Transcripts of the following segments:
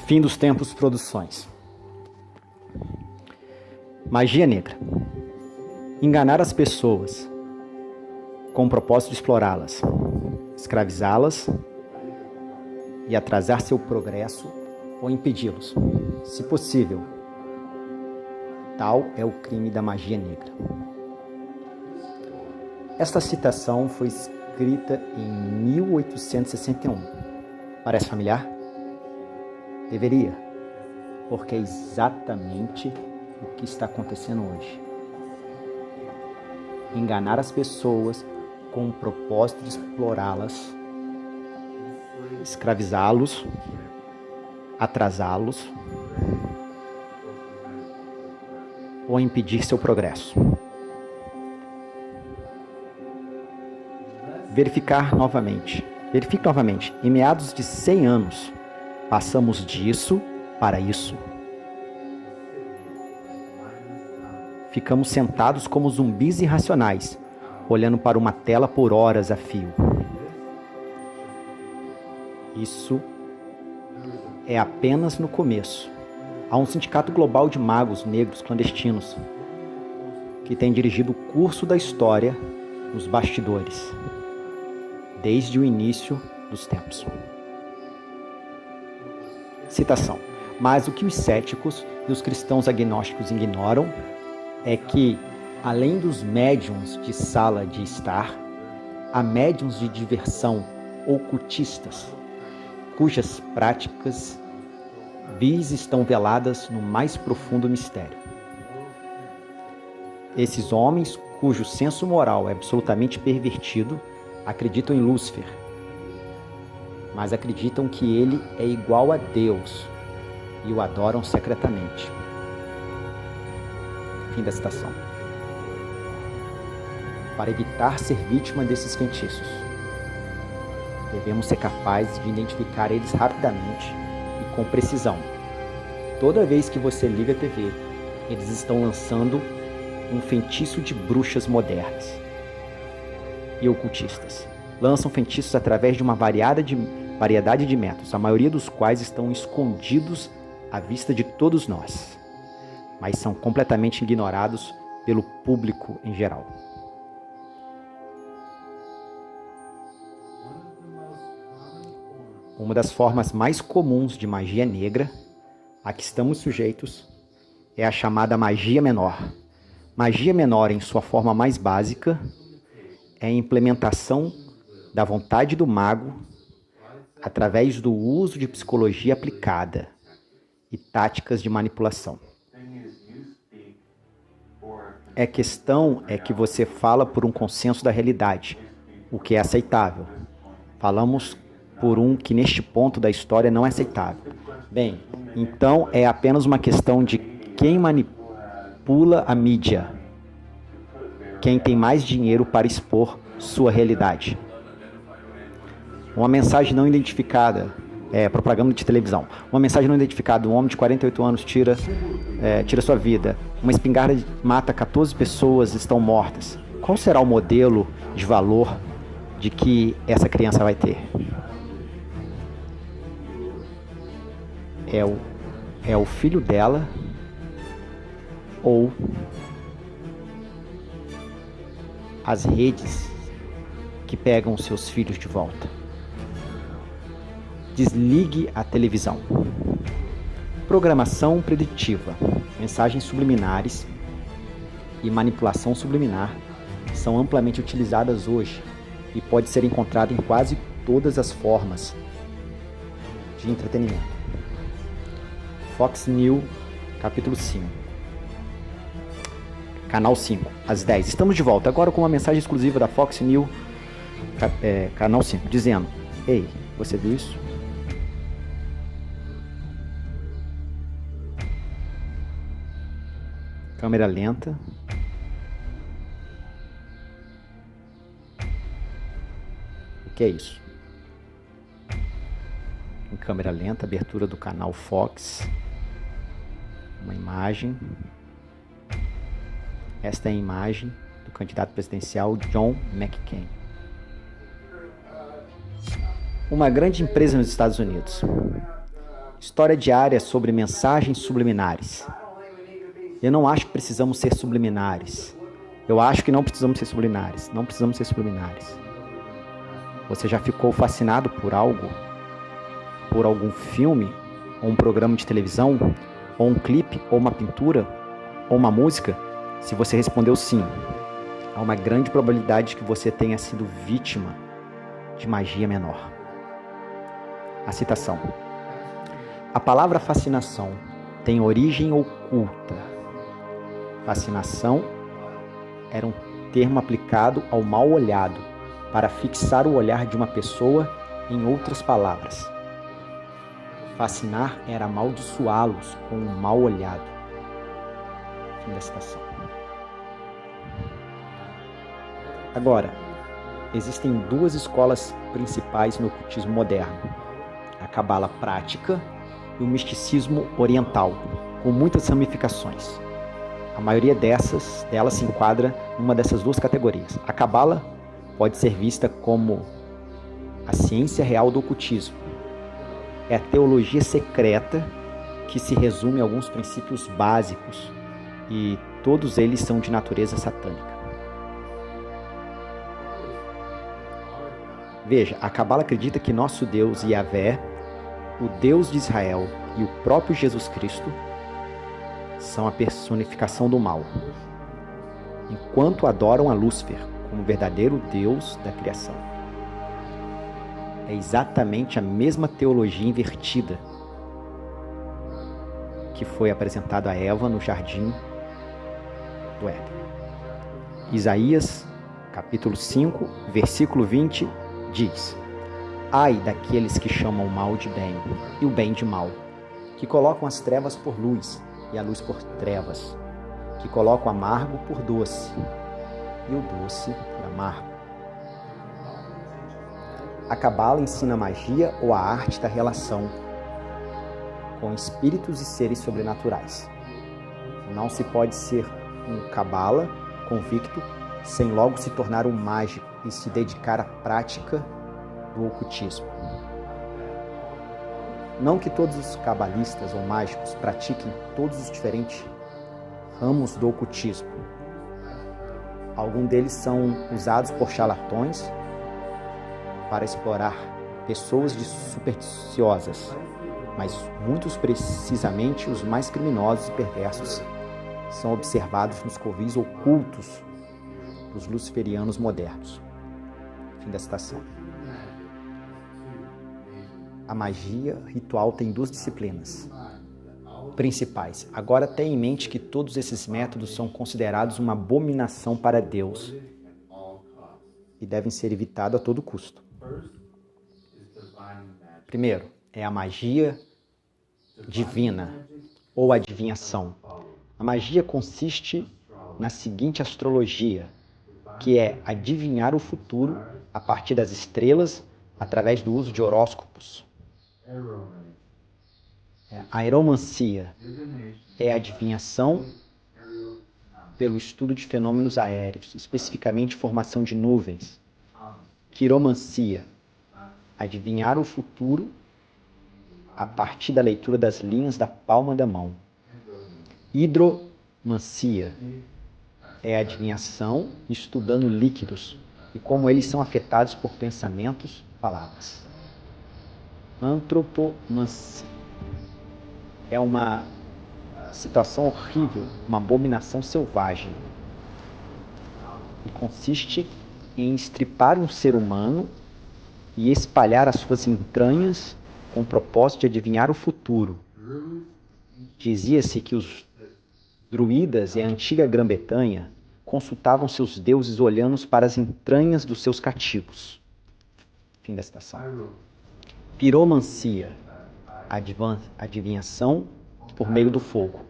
Fim dos Tempos Produções. Magia negra. Enganar as pessoas com o propósito de explorá-las, escravizá-las e atrasar seu progresso ou impedi-los, se possível. Tal é o crime da magia negra. Esta citação foi escrita em 1861. Parece familiar? Deveria, porque é exatamente o que está acontecendo hoje. Enganar as pessoas com o propósito de explorá-las, escravizá-los, atrasá-los ou impedir seu progresso. Verifique novamente. Em meados de 100 anos, passamos disso para isso. Ficamos sentados como zumbis irracionais, olhando para uma tela por horas a fio. Isso é apenas no começo. Há um sindicato global de magos negros clandestinos que tem dirigido o curso da história nos bastidores, desde o início dos tempos. Citação. Mas o que os céticos e os cristãos agnósticos ignoram é que, além dos médiuns de sala de estar, há médiuns de diversão ocultistas, cujas práticas vis estão veladas no mais profundo mistério. Esses homens, cujo senso moral é absolutamente pervertido, acreditam em Lúcifer, mas acreditam que ele é igual a Deus e o adoram secretamente. Fim da citação. Para evitar ser vítima desses feitiços, devemos ser capazes de identificar eles rapidamente e com precisão. Toda vez que você liga a TV, eles estão lançando um feitiço de bruxas modernas e ocultistas. Lançam feitiços através de uma variedade de métodos, a maioria dos quais estão escondidos à vista de todos nós, mas são completamente ignorados pelo público em geral. Uma das formas mais comuns de magia negra a que estamos sujeitos é a chamada magia menor. Magia menor, em sua forma mais básica, é a implementação da vontade do mago através do uso de psicologia aplicada e táticas de manipulação. A questão é que você fala por um consenso da realidade, o que é aceitável. Falamos por um que neste ponto da história não é aceitável. Bem, então é apenas uma questão de quem manipula a mídia, quem tem mais dinheiro para expor sua realidade. Uma mensagem não identificada, propaganda de televisão. Uma mensagem não identificada, um homem de 48 anos tira sua vida. Uma espingarda mata 14 pessoas, estão mortas. Qual será o modelo de valor de que essa criança vai ter? É o filho dela ou as redes que pegam seus filhos de volta? Desligue a televisão. Programação preditiva, mensagens subliminares e manipulação subliminar são amplamente utilizadas hoje e pode ser encontrada em quase todas as formas de entretenimento. Fox News, capítulo 5. Canal 5, às 10. Estamos de volta agora com uma mensagem exclusiva da Fox News, canal 5, dizendo: Ei, você viu isso? Câmera lenta. O que é isso? Em câmera lenta, abertura do canal Fox. Uma imagem. Esta é a imagem do candidato presidencial John McCain. Uma grande empresa nos Estados Unidos História diária sobre mensagens subliminares. Eu não acho que precisamos ser subliminares. Eu acho que não precisamos ser subliminares. Não precisamos ser subliminares. Você já ficou fascinado por algo? Por algum filme? Ou um programa de televisão? Ou um clipe? Ou uma pintura? Ou uma música? Se você respondeu sim, há uma grande probabilidade de que você tenha sido vítima de magia menor. A citação. A palavra fascinação tem origem oculta. Fascinação era um termo aplicado ao mal olhado para fixar o olhar de uma pessoa. Em outras palavras, fascinar era amaldiçoá-los com um mal olhado. Fim da citação. Agora, existem duas escolas principais no ocultismo moderno: a cabala prática e o misticismo oriental, com muitas ramificações. A maioria delas se enquadra numa dessas duas categorias. A cabala pode ser vista como a ciência real do ocultismo. É a teologia secreta que se resume a alguns princípios básicos e todos eles são de natureza satânica. Veja, a cabala acredita que nosso Deus Yahvé, o Deus de Israel e o próprio Jesus Cristo são a personificação do mal, enquanto adoram a Lúcifer como verdadeiro Deus da criação. É exatamente a mesma teologia invertida que foi apresentada a Eva no jardim do Éden. Isaías, capítulo 5, versículo 20, diz: Ai daqueles que chamam o mal de bem e o bem de mal, que colocam as trevas por luz e a luz por trevas, que colocam o amargo por doce e o doce por amargo. A cabala ensina a magia ou a arte da relação com espíritos e seres sobrenaturais. Não se pode ser um cabala convicto sem logo se tornar um mágico e se dedicar à prática do ocultismo. Não que todos os cabalistas ou mágicos pratiquem todos os diferentes ramos do ocultismo. Alguns deles são usados por charlatões para explorar pessoas supersticiosas, mas muitos precisamente os mais criminosos e perversos são observados nos covis ocultos dos luciferianos modernos. Fim da citação. A magia ritual tem duas disciplinas principais. Agora tenha em mente que todos esses métodos são considerados uma abominação para Deus e devem ser evitados a todo custo. Primeiro, é a magia divina ou adivinhação. A magia consiste na seguinte astrologia, que é adivinhar o futuro a partir das estrelas através do uso de horóscopos. A aeromancia é a adivinhação pelo estudo de fenômenos aéreos, especificamente formação de nuvens. Quiromancia, adivinhar o futuro a partir da leitura das linhas da palma da mão. Hidromancia é a adivinhação estudando líquidos e como eles são afetados por pensamentos, palavras. Antropomancia é uma situação horrível, uma abominação selvagem. E consiste em estripar um ser humano e espalhar as suas entranhas com o propósito de adivinhar o futuro. Dizia-se que os druidas e a antiga Grã-Bretanha consultavam seus deuses olhando para as entranhas dos seus cativos. Fim da citação. Piromancia, adivinhação por meio do fogo.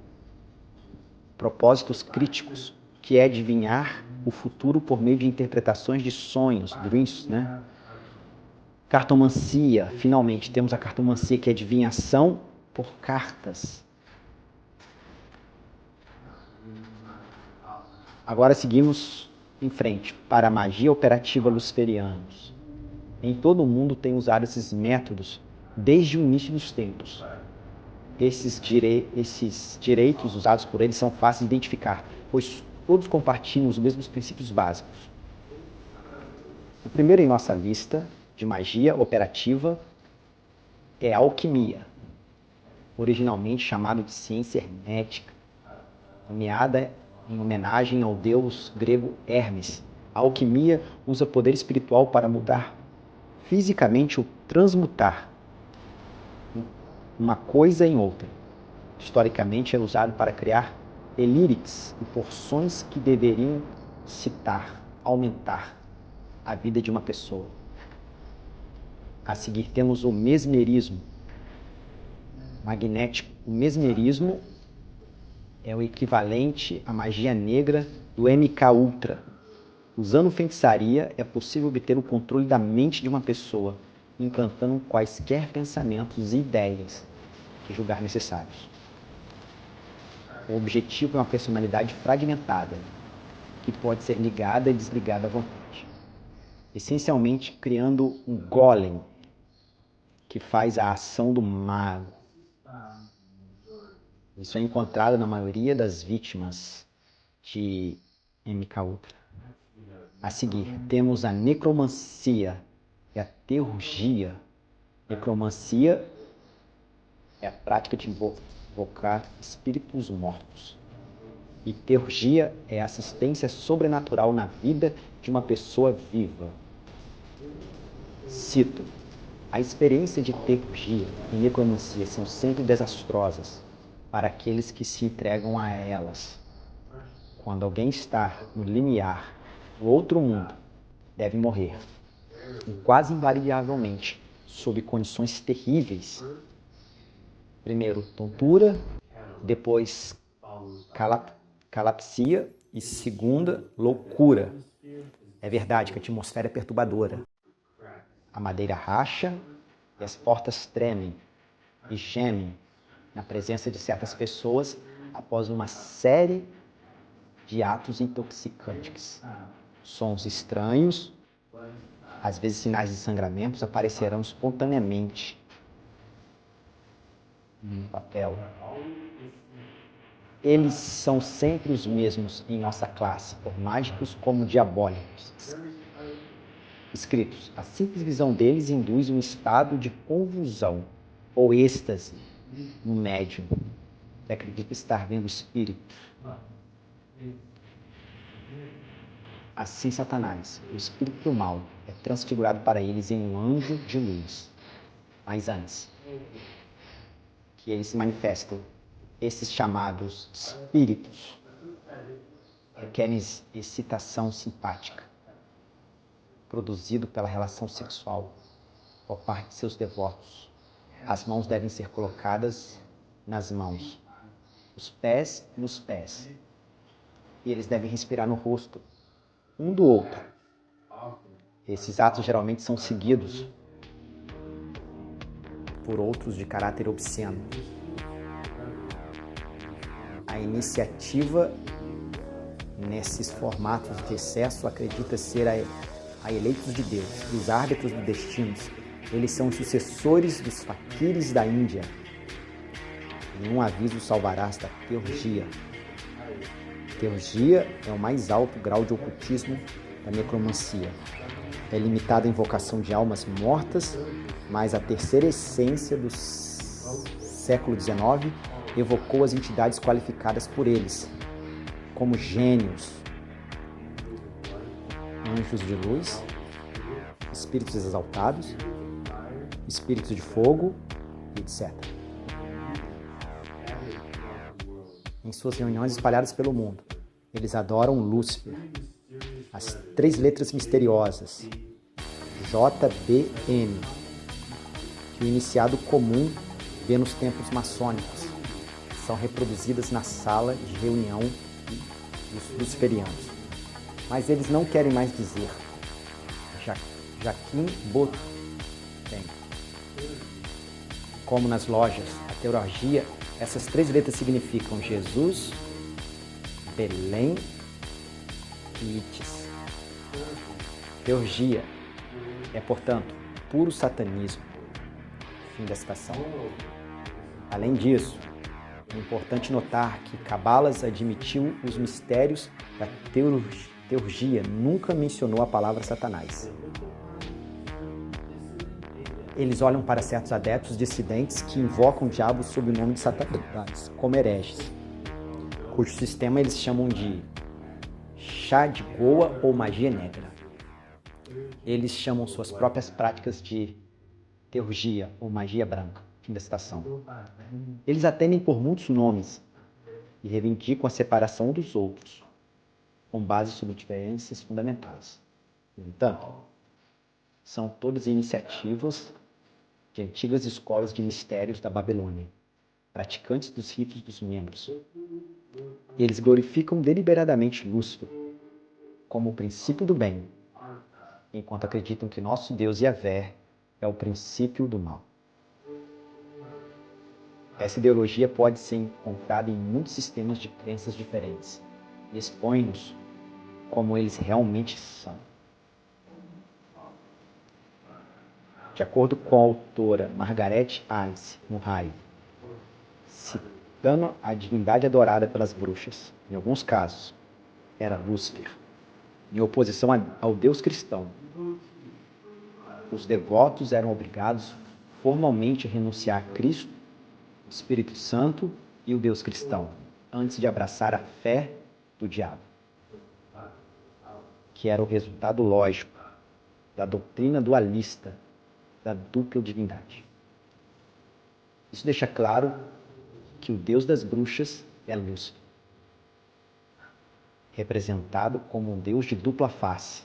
Propósitos críticos, que é adivinhar o futuro por meio de interpretações de sonhos, dreams, né? Cartomancia, finalmente temos a cartomancia, que é adivinhação por cartas. Agora seguimos em frente para a magia operativa luciferianos. Em todo o mundo tem usado esses métodos desde o início dos tempos. Esses direitos usados por eles são fáceis de identificar, pois todos compartilham os mesmos princípios básicos. O primeiro em nossa lista de magia operativa é a alquimia, originalmente chamado de ciência hermética, nomeada em homenagem ao deus grego Hermes. A alquimia usa poder espiritual para mudar fisicamente ou transmutar uma coisa em outra. Historicamente é usado para criar elixires e porções que deveriam aumentar a vida de uma pessoa. A seguir temos o mesmerismo magnético. O mesmerismo é o equivalente à magia negra do MK Ultra. Usando feitiçaria, é possível obter o controle da mente de uma pessoa, implantando quaisquer pensamentos e ideias que julgar necessários. O objetivo é uma personalidade fragmentada, que pode ser ligada e desligada à vontade. Essencialmente criando um golem, que faz a ação do mago. Isso é encontrado na maioria das vítimas de MK Ultra. A seguir, temos a necromancia e a teurgia. Necromancia é a prática de invocar espíritos mortos. E teurgia é a assistência sobrenatural na vida de uma pessoa viva. Cito: a experiência de teurgia e necromancia são sempre desastrosas para aqueles que se entregam a elas. Quando alguém está no limiar do outro mundo, deve morrer, e quase invariavelmente, sob condições terríveis. Primeiro, tontura, depois calapsia e segunda, loucura. É verdade que a atmosfera é perturbadora. A madeira racha e as portas tremem e gemem na presença de certas pessoas após uma série de atos intoxicantes. Sons estranhos, às vezes sinais de sangramentos, aparecerão espontaneamente no papel. Eles são sempre os mesmos em nossa classe, por mágicos como diabólicos. Escritos: a simples visão deles induz um estado de convulsão ou êxtase no médium, que acredita estar vendo espíritos. Assim, Satanás, o espírito do mal, é transfigurado para eles em um anjo de luz. Mas antes que eles se manifestem, esses chamados espíritos requerem excitação simpática, produzido pela relação sexual por parte de seus devotos. As mãos devem ser colocadas nas mãos, os pés nos pés, e eles devem respirar no rosto um do outro. Esses atos geralmente são seguidos por outros de caráter obsceno. A iniciativa nesses formatos de excesso acredita ser a eleitos de Deus, os árbitros do destino. Eles são os sucessores dos faquires da Índia. Nenhum aviso salvarás da teurgia. Teurgia é o mais alto grau de ocultismo da necromancia. É limitada à invocação de almas mortas, mas a terceira essência do século XIX evocou as entidades qualificadas por eles, como gênios, anjos de luz, espíritos exaltados, espíritos de fogo, etc. Em suas reuniões espalhadas pelo mundo, eles adoram Lúcifer, as 3 letras misteriosas, JBM, que o iniciado comum vê nos templos maçônicos, são reproduzidas na sala de reunião dos luciferianos. Mas eles não querem mais dizer Jaquim Botem. Como nas lojas, a teurgia, essas 3 letras significam Jesus, Belém e Itis. Teurgia é, portanto, puro satanismo. Fim da citação. Além disso, é importante notar que Cabalas admitiu os mistérios da teurgia, nunca mencionou a palavra Satanás. Eles olham para certos adeptos dissidentes que invocam o diabo sob o nome de Satanás, como hereges, cujo sistema eles chamam de chá de goa ou magia negra. Eles chamam suas próprias práticas de teurgia ou magia branca. Fim da citação. Eles atendem por muitos nomes e reivindicam a separação dos outros, com base sobre diferenças fundamentais. No entanto, são todas iniciativas de antigas escolas de mistérios da Babilônia, praticantes dos ritos dos membros. Eles glorificam deliberadamente Lúcifer como o princípio do bem, enquanto acreditam que nosso Deus Yahvé é o princípio do mal. Essa ideologia pode ser encontrada em muitos sistemas de crenças diferentes e expõe-nos como eles realmente são. De acordo com a autora Margaret Alice Murray, citando a divindade adorada pelas bruxas, em alguns casos, era Lúcifer, em oposição ao Deus cristão. Os devotos eram obrigados formalmente a renunciar a Cristo, o Espírito Santo e o Deus cristão, antes de abraçar a fé do diabo, que era o resultado lógico da doutrina dualista da dupla divindade. Isso deixa claro que o Deus das bruxas é Lúcifer, representado como um Deus de dupla face,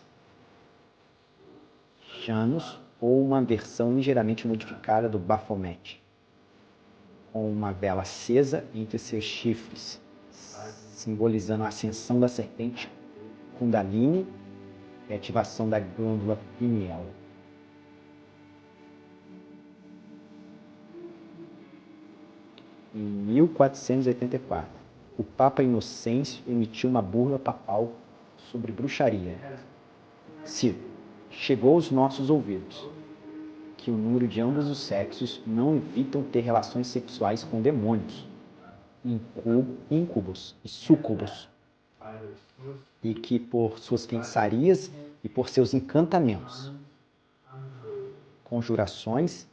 Janus, ou uma versão ligeiramente modificada do Baphomet, com uma vela acesa entre seus chifres, simbolizando a ascensão da serpente Kundalini e a ativação da glândula pineal. Em 1484, o Papa Inocêncio emitiu uma bula papal sobre bruxaria. Cito: chegou aos nossos ouvidos que o número de ambos os sexos não evitam ter relações sexuais com demônios, íncubos e súcubos, e que por suas feitiçarias e por seus encantamentos, conjurações,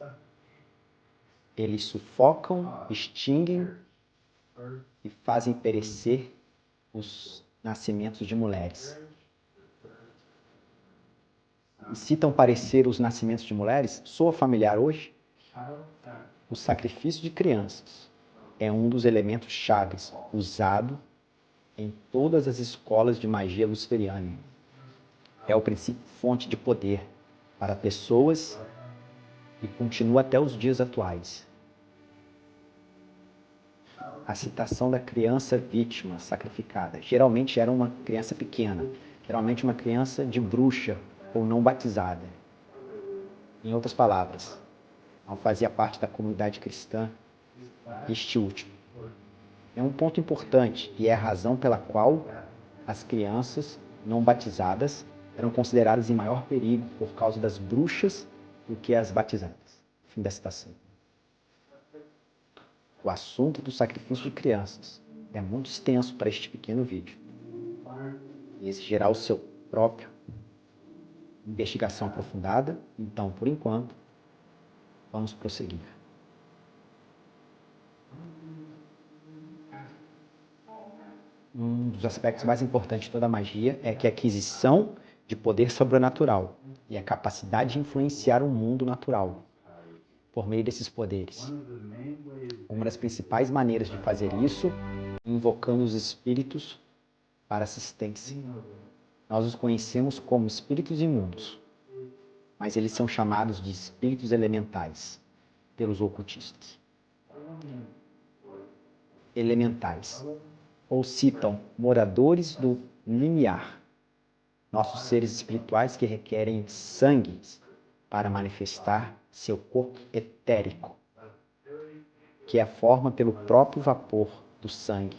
eles sufocam, extinguem e fazem perecer os nascimentos de mulheres. E citam parecer os nascimentos de mulheres? Soa familiar hoje? O sacrifício de crianças é um dos elementos chaves usado em todas as escolas de magia luciferiana. É o princípio fonte de poder para pessoas e continua até os dias atuais. A citação da criança vítima sacrificada geralmente era uma criança pequena, geralmente uma criança de bruxa ou não batizada. Em outras palavras, não fazia parte da comunidade cristã, este último. É um ponto importante e é a razão pela qual as crianças não batizadas eram consideradas em maior perigo por causa das bruxas do que as batizadas. Fim da citação. O assunto do sacrifício de crianças é muito extenso para este pequeno vídeo e exigirá o seu próprio investigação aprofundada. Então, por enquanto, vamos prosseguir. Um dos aspectos mais importantes de toda a magia é que a aquisição de poder sobrenatural e a capacidade de influenciar o mundo natural por meio desses poderes. Uma das principais maneiras de fazer isso é invocando os espíritos para assistência. Nós os conhecemos como espíritos imundos, mas eles são chamados de espíritos elementais pelos ocultistas. Elementais, ou citam moradores do limiar, nossos seres espirituais que requerem sangue para manifestar seu corpo etérico, que é a forma pelo próprio vapor do sangue.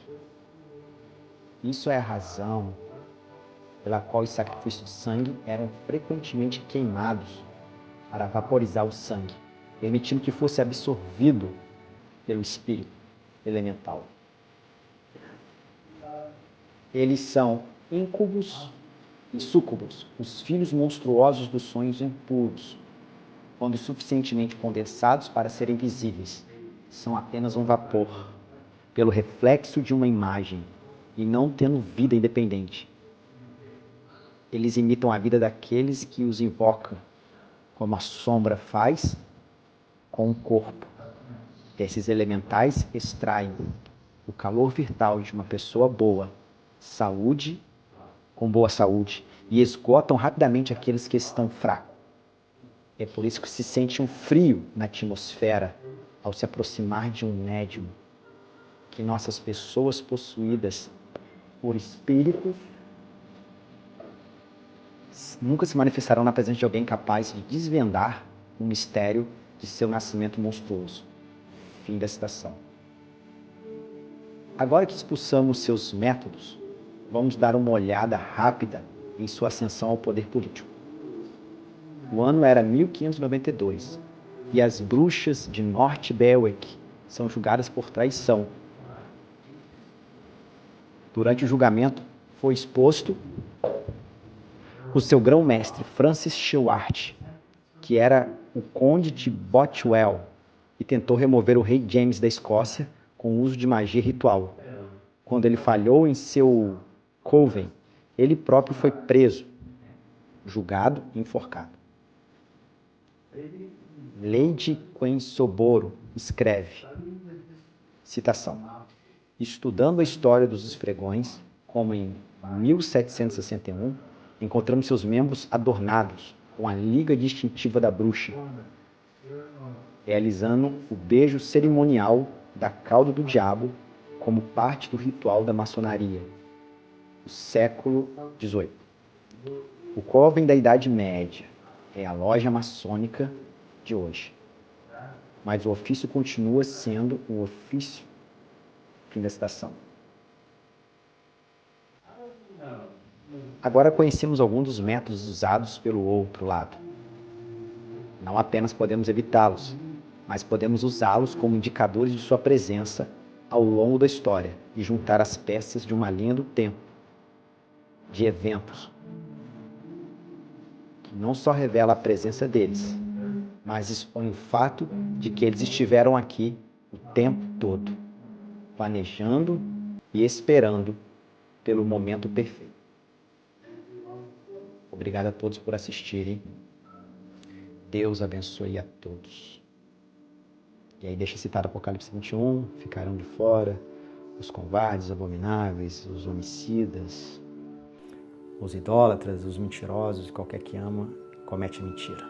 Isso é a razão pela qual os sacrifícios de sangue eram frequentemente queimados para vaporizar o sangue, permitindo que fosse absorvido pelo espírito elemental. Eles são íncubos e súcubos, os filhos monstruosos dos sonhos impuros, quando suficientemente condensados para serem visíveis. São apenas um vapor, pelo reflexo de uma imagem, e não tendo vida independente. Eles imitam a vida daqueles que os invocam, como a sombra faz com o corpo. Esses elementais extraem o calor vital de uma pessoa boa, com boa saúde, e esgotam rapidamente aqueles que estão fracos. É por isso que se sente um frio na atmosfera ao se aproximar de um médium, que nossas pessoas possuídas por espíritos nunca se manifestarão na presença de alguém capaz de desvendar o mistério de seu nascimento monstruoso. Fim da citação. Agora que expulsamos seus métodos, vamos dar uma olhada rápida em sua ascensão ao poder político. O ano era 1592 e as bruxas de North Berwick são julgadas por traição. Durante o julgamento, foi exposto o seu grão-mestre Francis Chilwart, que era o conde de Bothwell, e tentou remover o rei James da Escócia com o uso de magia ritual. Quando ele falhou em seu coven, ele próprio foi preso, julgado e enforcado. Lady Quensoboro escreve, citação, estudando a história dos esfregões, como em 1761, encontramos seus membros adornados com a liga distintiva da bruxa, realizando o beijo cerimonial da cauda do diabo como parte do ritual da maçonaria. O século XVIII. O coven da Idade Média é a loja maçônica de hoje. Mas o ofício continua sendo o ofício. Fim da citação. Agora conhecemos alguns dos métodos usados pelo outro lado. Não apenas podemos evitá-los, mas podemos usá-los como indicadores de sua presença ao longo da história e juntar as peças de uma linha do tempo, de eventos, que não só revela a presença deles, mas expõe o fato de que eles estiveram aqui o tempo todo, planejando e esperando pelo momento perfeito. Obrigado a todos por assistirem. Deus abençoe a todos. E aí deixa citado Apocalipse 21, ficarão de fora os covardes, os abomináveis, os homicidas, os idólatras, os mentirosos, qualquer que ama, comete mentira.